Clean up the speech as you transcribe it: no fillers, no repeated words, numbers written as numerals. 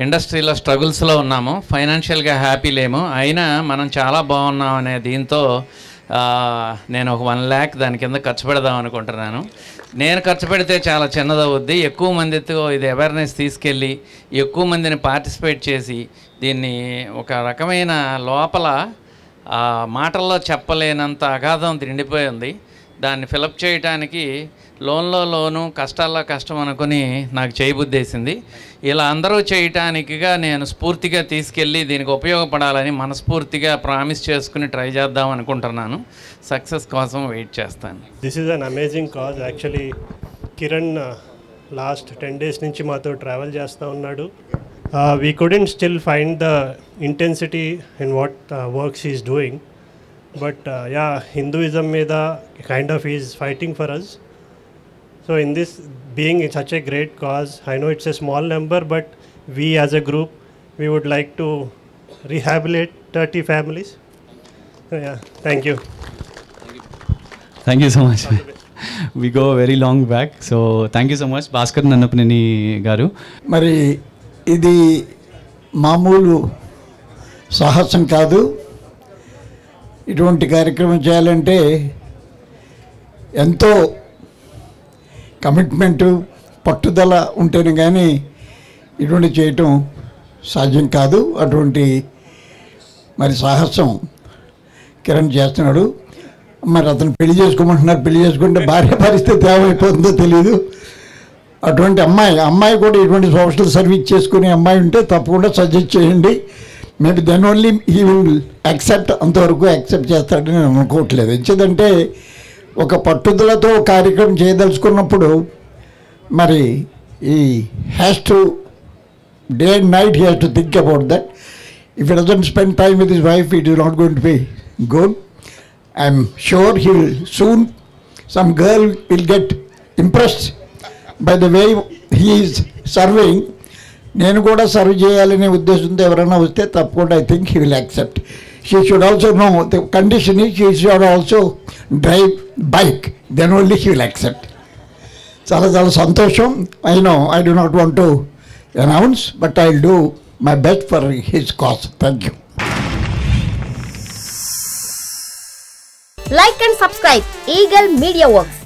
ఇండస్ట్రీలో స్ట్రగుల్స్లో ఉన్నాము, ఫైనాన్షియల్గా హ్యాపీ లేము, అయినా మనం చాలా బాగున్నాం అనే దీంతో నేను ఒక 1 lakh దాని కింద ఖర్చు పెడదాం అనుకుంటున్నాను. నేను ఖర్చు పెడితే చాలా చిన్నదవుద్ది, ఎక్కువ మందితో ఇది అవేర్నెస్ తీసుకెళ్ళి ఎక్కువ మందిని పార్టిసిపేట్ చేసి దీన్ని ఒక రకమైన లోపల మాటల్లో చెప్పలేనంత అగాధం నిండిపోయి ఉంది. దాన్ని ఫిలప్ చేయడానికి లోను కష్టాల్లో కష్టం అనుకుని నాకు చేయబుద్దేసింది. ఇలా అందరూ చేయటానికిగా నేను స్ఫూర్తిగా తీసుకెళ్ళి దీనికి ఉపయోగపడాలని మనస్ఫూర్తిగా ప్రామిస్ చేసుకుని ట్రై చేద్దాం అనుకుంటున్నాను. సక్సెస్ కోసం వెయిట్ చేస్తాను. This is an amazing cause. Actually Kiran last 10 days నుంచి మాతో ట్రావెల్ చేస్తూ ఉన్నాడు. We couldn't still find the intensity in what works is doing, but ya, Hinduism మీద kind of is fighting for us. So in this being such a great cause, I know it's a small number, but we as a group, we would like to rehabilitate 30 families. Yeah, thank you. Thank you so much. We go very long back, so thank you so much, Bhaskar Nannapani garu. మరి ఇది మామూలు సాహసం కాదు. ఇటువంటి కార్యక్రమం చేయాలంటే ఎంతో commitment, పట్టుదల ఉంటేనే కానీ ఇటువంటి చేయటం సాధ్యం కాదు. అటువంటి మరి సాహసం కిరణ్ చేస్తున్నాడు. మరి అతను పెళ్లి చేసుకోమంటున్నారు, పెళ్లి చేసుకుంటే భార్య పరిస్థితి ఏమైపోతుందో తెలియదు. అటువంటి అమ్మాయి కూడా ఇటువంటి సోషల్ సర్వీస్ చేసుకునే అమ్మాయి ఉంటే తప్పకుండా సజెస్ట్ చేయండి. Maybe then only he will accept. అంతవరకు యాక్సెప్ట్ చేస్తాడని నేను అనుకోవట్లేదు. ఎందుకంటే ఒక పట్టుదలతో కార్యక్రమం చేయదలుచుకున్నప్పుడు మరి ఈ has to day and night he has to think about that. If he doesn't spend time with his wife, it is not going to be good. I'm sure he will soon, some girl will get impressed by the way he is serving. నేను కూడా serve చేయాలనే ఉద్దేశంతో ఎవరైనా వస్తే తప్పకుండా I think he will accept. She should also know, the condition is she should also drive bike, then only she will accept. చాలా చాలా సంతోషం. I know I do not want to announce, but I'll do my best for his cause. Thank you. Like and subscribe Eagle Media Works.